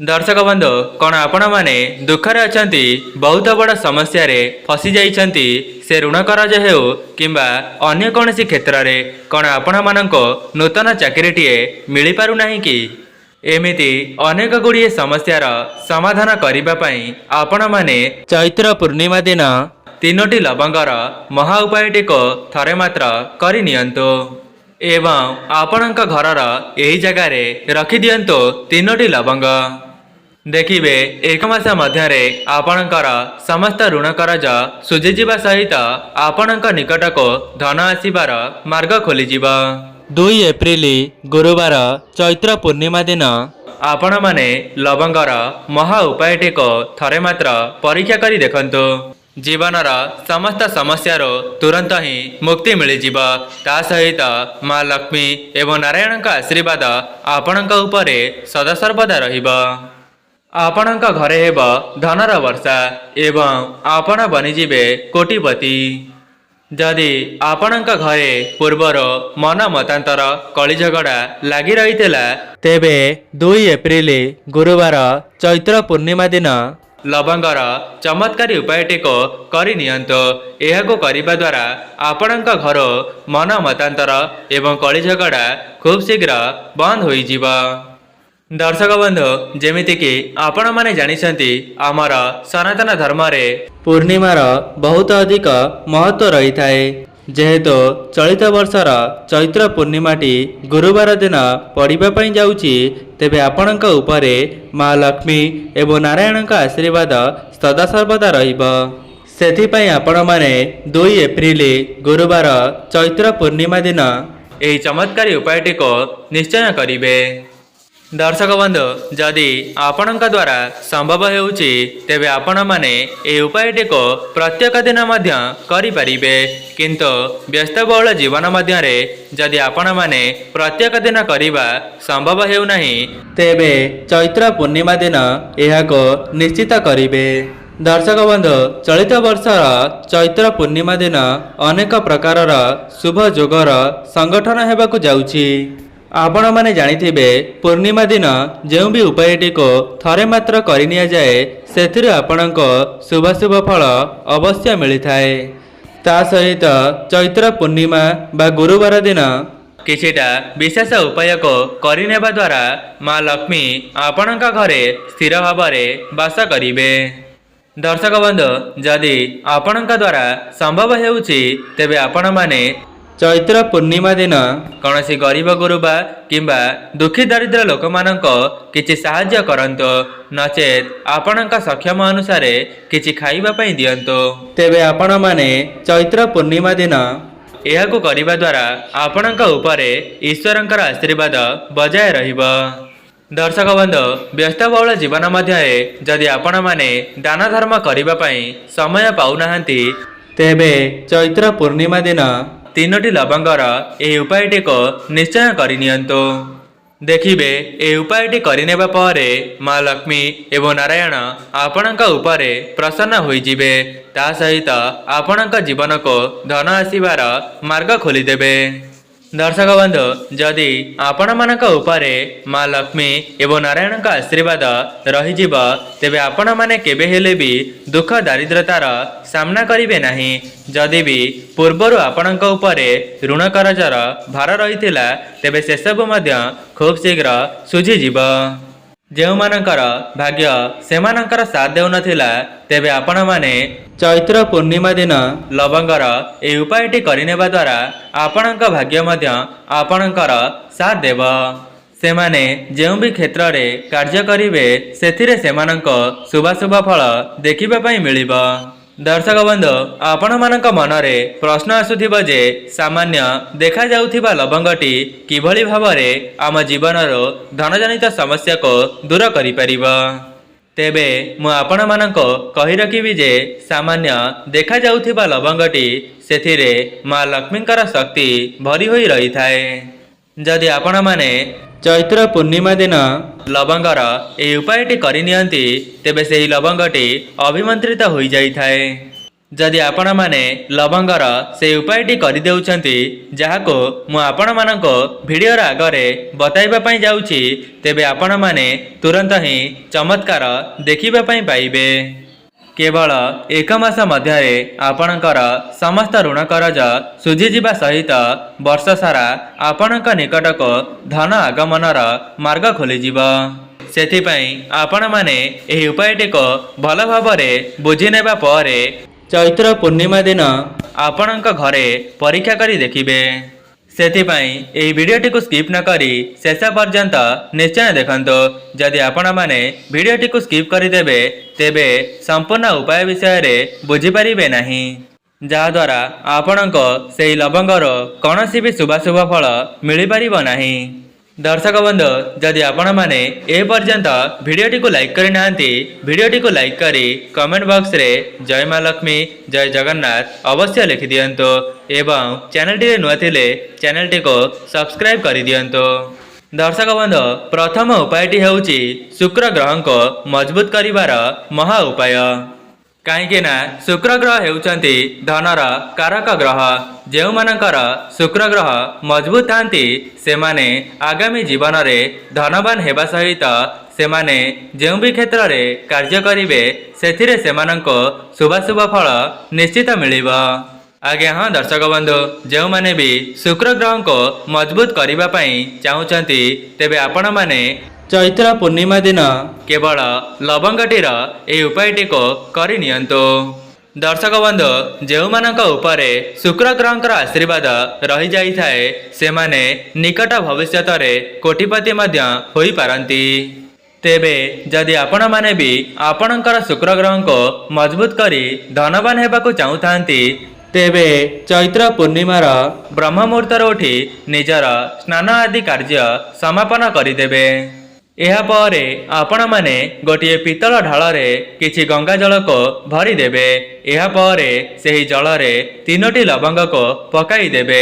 दर्शक बंधु कौन आपण मैंने दुखरे अच्छा बहुत बड़ समस्या फसी जाइछंती से ऋण कराज हो किंबा अन्य कौन सी क्षेत्र में कौन आपण मानक नूतन चाकरीटीए मिल पारु नहीं कि एमिति अनेक गुड़िए समस्यार समाधान करने आपण मैंने चैत्र पूर्णिमा दिन तीनोटी लवंगर महा उपायटी को थरे मात्र करि नियंतु एवं आपणक घरर यही जगार रखी दियंतु तीनोटी लवंग देखिए एक मास मध्य आपणकर समस्त ऋण करज सुझीजा सहित आपणक निकट को धन आसबार मार्ग खोलीजिब। 2 एप्रिल गुरुवार चैत्र पूर्णिमा दिन आपण माने लवंगर महा उपायटी को थरे मात्र परीक्षा करी देखंतु जीवनर समस्त समस्यार तुरंत ही मुक्ति मिलजिब। ता सहित माँ लक्ष्मी एवं नारायण का आशीर्वाद आपणक उपरे सदासर्वदा रहिब। आपणक घरे हेब धनर वर्षा एवं आपण बनिजिबे कोटिपति। जदि आपणक घरे पूर्वर मन मतांतर कली झगड़ा लगी रही तेबे 2 एप्रिल गुरुवार चैत्र पूर्णिमा दिन लवंगर चमत्कारी उपायटी को करि नियंतु। एहाको करिबा द्वारा आपणक घर मन मतांतर एवं कली झगड़ा खूब शीघ्र बंद होई जिबा। दर्शक बंधु जेमिति कि आपण माने जानिछंती आमर सनातन धर्म रे पूर्णिमार बहुत अधिक महत्व रही थाए। जेहेतु चलित वर्षर चैत्र पूर्णिमाटी गुरुवार दिन पड़िबा पई जाउची तेबे आपणक उपरे माँ लक्ष्मी एवं नारायण का आशीर्वाद सदासर्वदा रहिब। सेथिपई आपण माने 2 एप्रिल गुरुवार चैत्र पूर्णिमा दिन एही चमत्कारी उपायटी को निश्चय करिवे। दर्शक बंधु जदि आपणक द्वारा संभव हेउची तेबे आपण माने ए उपायटी को प्रत्येक दिन मध्य करि परिबे। किंतु व्यस्तबहुल जीवन मध्य रे जदि आपण माने प्रत्येक दिन करिबा संभव हेउ नाही तेबे चैत्र पूर्णिमा दिन एहाको निश्चित करिबे। दर्शक बंधु चलित वर्षर चैत्र पूर्णिमा दिन अनेक प्रकारर शुभ जोगर संगठन हेबाकु जाउची। आपण माने जानिथिबे पूर्णिमा दिन जो भी उपायटी को थरे मात्र करि निया जाए सेथिरे आपणक शुभ शुभ फल अवश्य मिलिथाए। ता सहित चैत्र पूर्णिमा बा गुरुवार दिन किछिटा विशेष उपाय को करिनेबा द्वारा माँ लक्ष्मी आपणक घरे स्थिर भावरे वास करिवे। दर्शक बंधु जदि आपणक द्वारा संभव हेउची तेबे आपण माने चैत्र पूर्णिमा दिन कौन सी गरीब गुरुबा किंबा दुखी दरिद्र लोक मानक किछि साहाय्य करंतो नचेत आपणक सक्षम अनुसार किछि खाइबा पई दियंतो। तेबे आपण माने चैत्र पूर्णिमा दिन एहाकु करिबा द्वारा आपणक उपरे ईश्वरंकर आशीर्वाद बजाय रहिब। दर्शक बंधु व्यस्तबहुल जीवन मध्य जदि आपण माने दान धर्म करिबा पई समय पाउनाहांती तेबे चैत्र पूर्णिमा दिन तीनोटी लवंगर यह उपायटी को निश्चय करिनियंतु। देखिबे ए उपायटी करिनेबा परे माँ लक्ष्मी एवं नारायण आपणक उपरे प्रसन्न होइजिबे। ता सहित आपणक जीवन को धन आसीबार मार्ग खोलीदेबे। दर्शक बंधु जदि आपण मानक उपरे माँ लक्ष्मी एवं नारायण का आशीर्वाद रहिजिब तेबे आपण माने केबे हेले भी दुख दारिद्रतार सामना करिवे नाही। जदि भी पूर्वर आपणक उपरे ऋण करजर भार रहिथिला तेबे से सब मध्य खूब शीघ्र सुझीजिब। जो मानकर भाग्य सेमानकर साथ देउ नथिला तेबे आपण माने चैत्र पूर्णिमा दिन लवंगर ए उपायटी करिनेबा द्वारा आपणक भाग्य मध्य आपणकर साथ देव। सेमाने जो भी क्षेत्र रे कार्य करिवे सेथिरे सेमानक शुभ शुभ फल देखिबा पई मिलिब। दर्शक बंधु आपण मानक मनरे प्रश्न आसुथिबा जे सामान्य देखा जाउथिबा लवंगटी किभଳି भावरे आम जीवनर धनजनित समस्या को दूर करि परिबा। तेबे मु आपण मानक कहि रखिबि जे सामान्य देखा जाउथिबा लवंगटी सेथिरे माँ लक्ष्मीकर शक्ति भरी होई रही थाए। जदि आपण माने चैत्र पूर्णिमा दिन लवंगर ए उपायटी करिनियंती तेबे सेही लवंगटी अभिमंत्रित होई जाई थाए। जदि आपण माने लवंगर से उपायटी करि देउछंती जाहाको मु आपण मानको वीडियो आगरे बताइबा पई जाउछि तेबे आपण माने तुरंत ही चमत्कार देखिबा पई पाइबे। केवल एक मास मध्यरे आपणकर समस्त ऋण करज सुझी जिबा सहित वर्ष सारा आपणक निकटक धन आगमनर मार्ग खोली जिवो। सेथिपई आपण माने एही उपायटी को भल भाबरे बुझी नेबा परे चैत्र पूर्णिमा दिन आपणक घरे परीक्षा करी देखिबे। सेथिपई एही वीडियोटी को स्किप न करी शेष पर्यंत निश्चय देखंतो। जदि आपण माने वीडियोटी को स्किप करी देबे तेबे संपूर्ण उपाय विषय रे बुझी परिबे नाही, जहा द्वारा आपणको सेही लवंगर कौनसी भी शुभ फल मिली परिबो नाही। दर्शक बंधु जदि आपण माने ए पर्यंत वीडियोटी को लाइक करि नांती वीडियोटी को लाइक करी कमेंट बॉक्स रे जय मां लक्ष्मी जय जगन्नाथ अवश्य लिखि दियंतो एवं चैनल टी नुआ थिले चैनल टी को सब्सक्राइब करि दियंतो। दर्शक बंधु प्रथम उपायटी हेउची शुक्र ग्रह को मजबूत करिवार महा उपाय। कहीं ना शुक्र ग्रह हेउचंती धनर कारक ग्रह। जेउ मानकर शुक्र ग्रह मजबूत थांती से माने आगामी जीवन रे धनवान हेबा सहित से माने जेउ भी क्षेत्र रे कार्य करिवे सेथिरे सेमानंको शुभ फल निश्चित मिलिबो। आज्ञा हाँ दर्शक बंधु जो माने भी शुक्र ग्रह को मजबूत करिबा पई चाहुचंती तेबे आपण माने चैत्र पूर्णिमा दिन केवल लवंगटीर ए उपायटी को करि नियंतो। दर्शक बंधु जो मानक उपरे शुक्र ग्रहंकर आशीर्वाद रही जाई थाए से माने निकट भविष्यत रे कोटिपति मध्य होई पारंती। तेबे जदि आपण माने भी आपणकर शुक्र ग्रह को मजबूत करी धनवान हेबाकू चाहुथांती तेबे चैत्र पूर्णिमार ब्रह्म मुहूर्तर उठी निजर स्नान आदि कार्य समापन करिदेबे। एहा परे आपण माने गोटिए पितल ढाल रे किछि गंगा जल को भरी देबे। एहा परे सेही जल रे 3टी लवंग को पकाई देबे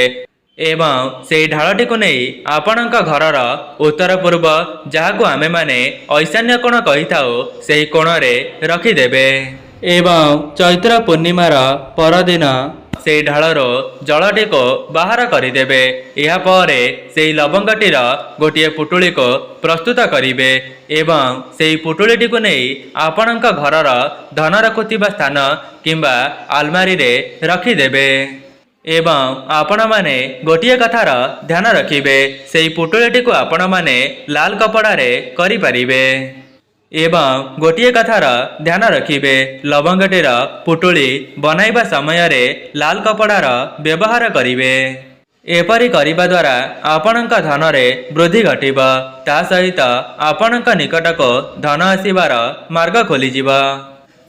एवं सेही ढालटी को नहीं आपणक घरर उत्तर पूर्व जहाको आमे माने ऐशान्य कोण कहिथाओ सेही कोण रे रखिदेबे एवं चैत्र पूर्णिमार परदिन से ढालर जलटी को बाहर करिदेबे। एहा परे सेही लवंगटीर गोटिए पुटुली को प्रस्तुत करिबे एवं सेही पुटुलीटी को नहीं आपणक घरर धन रखुथिबा स्थान किंबा आलमारी रे रखिदेबे एवं आपण माने गोटिए कथार ध्यान रखिबे सेही पुटुलीटी को आपण माने लाल कपड़ा रे करि परिबे एवं गोटिए कथार ध्यान रखिबे लवंगटीर पुटुली बनाइबा समय रे लाल कपड़ार व्यवहार करिबे। एपरि करिबा द्वारा आपणक धन रे वृद्धि घटिब ता सहित आपणक निकटक धन आसीबार मार्ग खोलिजिबा।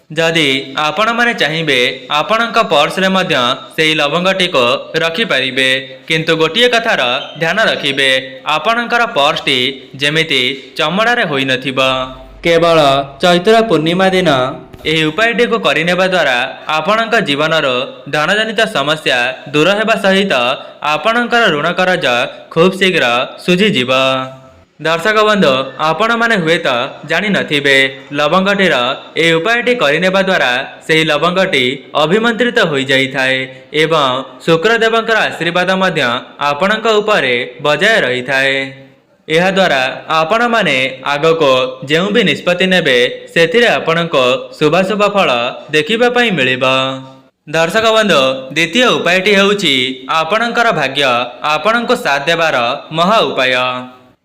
जदि आपण माने चाहिबे आपणक पर्स रे मध्य सेही लवंगटी को रखि परिबे किंतु गोटिए कथार ध्यान रखिबे आपणकर पर्स टी जेमिति चमड़ा रे होई नथिबा। केवल चैत्र पूर्णिमा दिन एही उपायटी को करिनेबा द्वारा आपणक जीवनर धनजनित समस्या दूर हेबा सहित आपणकर ऋण करज खूब शीघ्र सुझी जीव। दर्शक बंधु आपण माने हुए तो जानी नथिबे लवंगटीर ए उपायटी करिनेबा द्वारा सेही लवंगटी अभिमंत्रित होई जाई थाए एवं शुक्रदेवंकर आशीर्वाद मध्य आपणक उपरे बजाय रही थाए। एहा द्वारा आपण माने आगो को जेउ भी निष्पत्ति नेबे सेथिरे आपणको शुभ फल देखिबा पई मिलिबा। दर्शक बंधु द्वितीय उपायटी हेउची आपणकर भाग्य आपणको साथ देबार महा उपाय।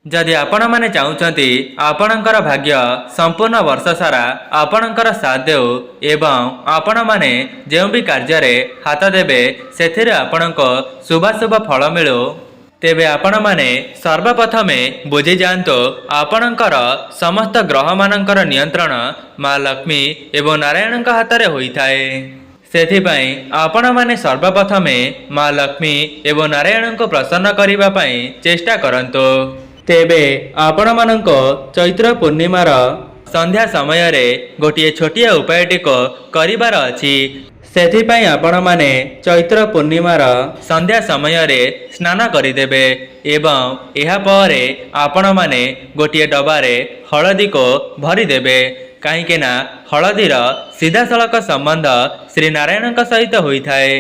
जदि आपण माने चाहुचंती आपणकर भाग्य संपूर्ण वर्ष सारा आपणकर साथ देउ एवं आपण माने जेउ भी कार्य रे हाथ देबे सेथिरे आपणको शुभ फल मिलु तेबे आपण माने सर्वप्रथमे बुझी जांतो आपणकर समस्त ग्रह मानकर नियंत्रण मां लक्ष्मी एवं नारायणक हाथ रे होई थाए। सेथिपई आपण माने सर्वप्रथमे मां लक्ष्मी एवं नारायण को प्रसन्न करिबा पई चेष्टा करंतो। तेबे आपण माननको चैत्र पूर्णिमार संध्या समय रे गोटिए छोटिया उपायटी को करिबार अछि। सेथिपई आपण माने चैत्र पूर्णिमार संध्या समय रे स्नान करिदेबे एवं एहा परे आपण माने गोटिए डबारे हळदी को भरी देबे कहीं हलदीर सीधासलख संबंध श्री नारायण सहित होता है।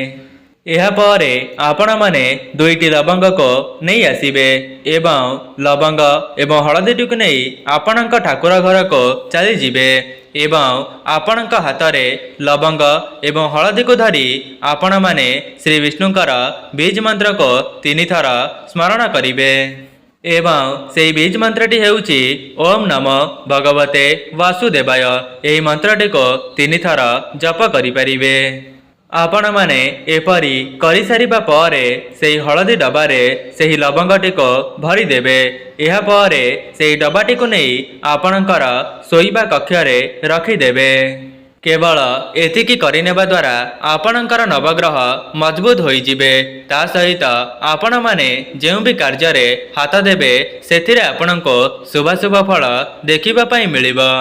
यापर आपण मैंने 2टी लवंग को नहीं आसबे एवं लवंग एवं हलदी को नहीं आपण ठाकुर घर को चली जिबे एवं आपण हाथ में लवंग एवं हलदी को धरी आपण मैंने श्री विष्णुकर बीज मंत्र को 3 थर स्मरण करिवे एवं से बीज मंत्रटी हेउची ओम नमो भगवते वासुदेवाय। यही मंत्रटी को 3 थर जप करिपारिबे। आपण माने एपरी करि सारिबा परे सेही हलदी डबारे सेही लवंगटी को भरी देबे। एहा परे सेही डबाटी को नहीं आपणकर सोईबा कक्षरे रखिदेबे। केवल एतिकी करिनेबा द्वारा आपणकर नवग्रह मजबूत होइजिबे। ता सहित आपण माने जेउ भी कार्य रे हाथ देबे सेथिरे आपणको शुभाशुभ फल देखिबा पई मिलिबो।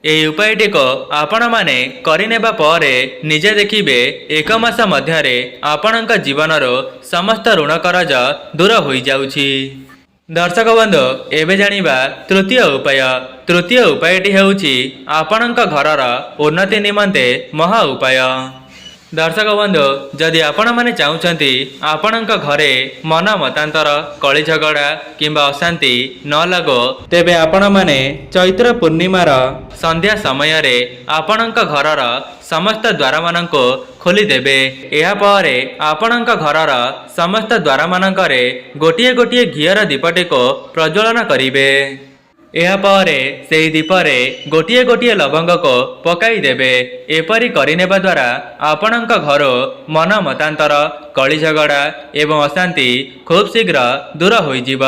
यही उपायटी को आपण माने करिनेबा परे निजे देखिबे 1 मास मध्यरे आपणक जीवनर समस्त ऋण करज दूर होई जाउछि। दर्शक बंधु एबे जानिबा तृतीय उपाय। तृतीय उपायटी हेउछि आपणक घरर उन्नति निमंते महा उपाय। दर्शक बंधु जदि आपण माने चाहुचंती आपणक घरे मन मतांतर कଳି झगड़ा किंबा अशांति न लागो तेबे आपण माने चैत्र पूर्णिमार संध्या समय रे आपणक घरर समस्त द्वार मानको खोली देबे। एहा परे आपणक घरर समस्त द्वार मानकरे गोटिए गोटिए घियर दीपटे को प्रज्वलन करिवे। एहा परे सेही दीपरे गोटिए गोटिए लवंग को पकाई देबे। एपरी करिनेबा द्वारा आपणक घर मन मतांतर कଳି झगड़ा एवं अशांति खूब शीघ्र दूर होइजिब।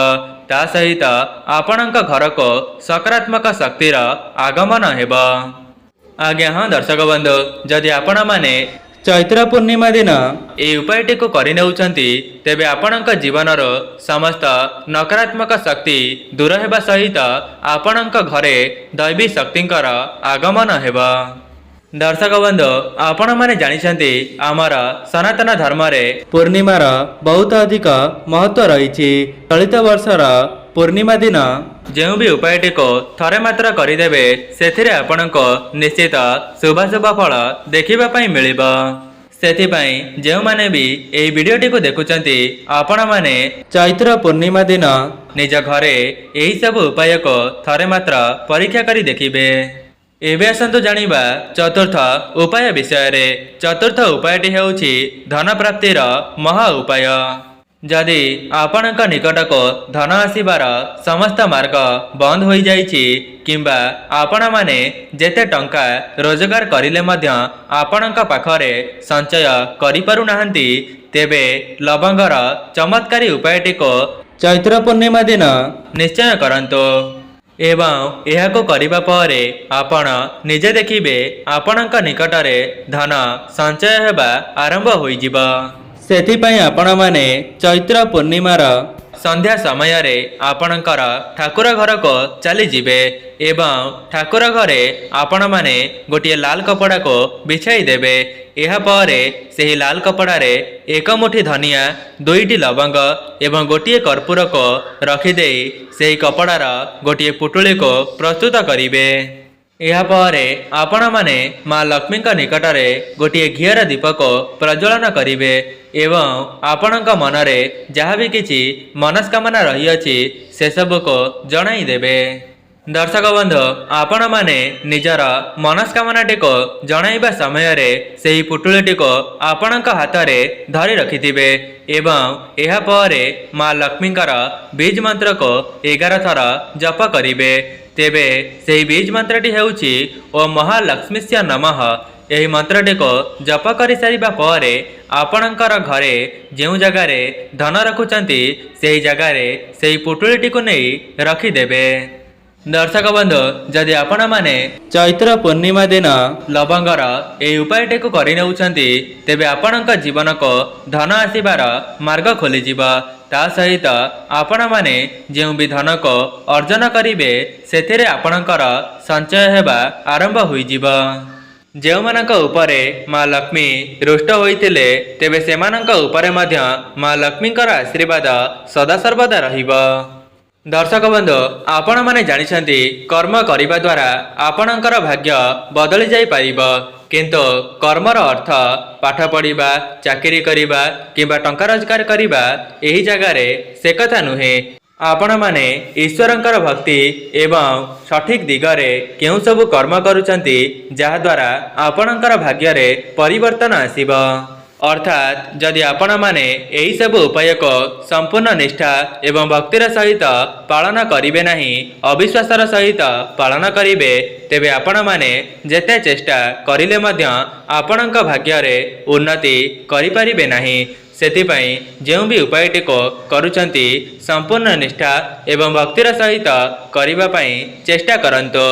ता सहित आपणक घर को सकारात्मक शक्तिर आगमन हेब। आज्ञा हाँ दर्शक बंधु जदि आपण माने चैत्र पूर्णिमा दिन ये उपायटी को करिनेउछंती तेबे आपणक जीवनर समस्त नकारात्मक शक्ति दूर हेबा सहित आपणक घरे दैवी शक्तिंकर आगमन हेब। दर्शक बंधु आपण माने जानिछंती आमर सनातन धर्म रे पूर्णिमार बहुत अधिक महत्व रही। चलित वर्षर पूर्णिमा दिन जो भी उपायटी को थरे मात्र करिदेबे सेथिरे आपणको निश्चित शुभाशुभ फल देखिबा पई मिलिबो। सेथिपाई जो माने भी एई वीडियोटी को देखुचंती आपण माने चैत्र पूर्णिमा दिन निज घरे एही सब उपाय को थरे मात्र परीक्षा करी देखिबे। एबे आसंतु जानिबा चतुर्थ उपाय विषय रे। चतुर्थ उपायटी हेउछि धन प्राप्तिर महा उपाय। जदि आपणक निकट को धन आसीबार समस्त मार्ग बंद हो जाइछि किंबा आपण माने जेते टंका रोजगार करिले मध्य आपणक पाखरे संचय करि पारु नाहंती तेबे लवंगर चमत्कारी उपायटी को चैत्र पूर्णिमा दिन निश्चय करंतो एवं एहाको करिबा परे आपण निजे देखिबे आपणक निकटरे धन संचय हेबा आरंभ होइजिबा। सेथिपाई आपण माने चैत्र पूर्णिमार संध्या समय रे आपणकर ठाकुर घर को चली जिबे एवं ठाकुर घरे आपण माने गोटिए लाल कपड़ा को बिछाई देबे। एहा परे सेही लाल कपड़ा रे 1 मुठी धनिया 2टी लवंग एवं गोटिए कर्पूर को रखी देई सेही कपड़ार गोटिए पुटुली को प्रस्तुत करिवे। एहा परे आपण माने माँ लक्ष्मी निकटरे गोटिए घियर दीप को प्रज्वलन करिवे एवं आपणक मनरे जहाँ भी किछि मनस्कामना रही अछि से सब को जणाई देबे। दर्शक बंधु आपण माने निजर मनस्कामनाटी को जणाइबा समय रे सेही पुटुलीटी को आपणक हाथ रे धरी रखिथिबे एवं एहा परे माँ लक्ष्मीकर बीज मंत्र को 11 थर जप करिवे। तेबे सेही बीज मंत्रटी हेउछि ओम महालक्ष्मीस्य नमः। यही मंत्रटी को जप करि सारिबा परे आपणकर घरे जेउ जगारे धन रखुचंती सेही जगारे सेही पुटुलीटी को नहीं रखिदेबे। दर्शक बंधु जदि आपण माने चैत्र पूर्णिमा दिन लवंगर एही उपायटी को करिनेउछंती तेबे आपणक जीवन को धन आसीबार मार्ग खोलिजिब। ता सहित आपण माने जेउ भी धन को अर्जन करिवे सेथिरे आपणकर संचय हेबा आरंभ होइजिब। जेउमानक उपरे माँ लक्ष्मी रुष्ट होइतिले तेबे सेमानक उपरे मध्य माँ लक्ष्मीकर आशीर्वाद सदा सर्वदा रहिब। दर्शक बंधु आपण माने जानिछंती कर्म करिबा द्वारा आपणकर भाग्य बदली जाई परिबो किंतु कर्मर अर्थ पाठ पढ़िबा चाकरी करिबा किंबा टंका रोजगार करिबा एही जगार से कथा नुहे। आपण माने ईश्वरंकर भक्ति एवं सठिक दिगरे केउ सब कर्म करूचंती जहा द्वारा आपणकर भाग्य रे परिवर्तन आसीबो। अर्थात जदि आपण माने एही सब उपाय को संपूर्ण निष्ठा एवं भक्तिर सहित पालन करिवे नहीं अविश्वासर सहित पालन करिवे तेबे आपण माने जेते चेष्टा करिले मध्य आपणक भाग्य रे उन्नति करि परिबे नहीं। सेथिपाई जेउ भी उपायटी को करूचंती संपूर्ण निष्ठा एवं भक्तिर सहित करिबा पई चेष्टा करंतो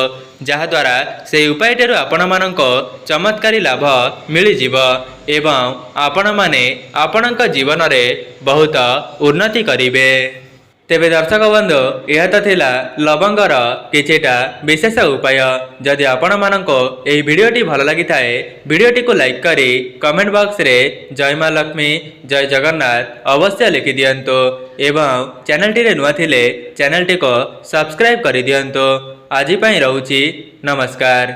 जहाद्वारा से उपायटर आपण मानक चमत्कारी लाभ मिली जीव एवं आपण माने आपणक जीवन रे बहुत उन्नति करिवे। तेबे दर्शक बंधु यह तो थिला लवंगर किछिटा विशेष उपाय। जदि आपण मानक एही वीडियोटी भल लगी थाए वीडियोटी को लाइक करी कमेंट बॉक्स रे जय मां लक्ष्मी जय जगन्नाथ अवश्य लिखि दियंतो एवं चैनल टी रे नुआ थिले चैनल टी को सब्सक्राइब करि दियंतो। आज पई रहउची नमस्कार।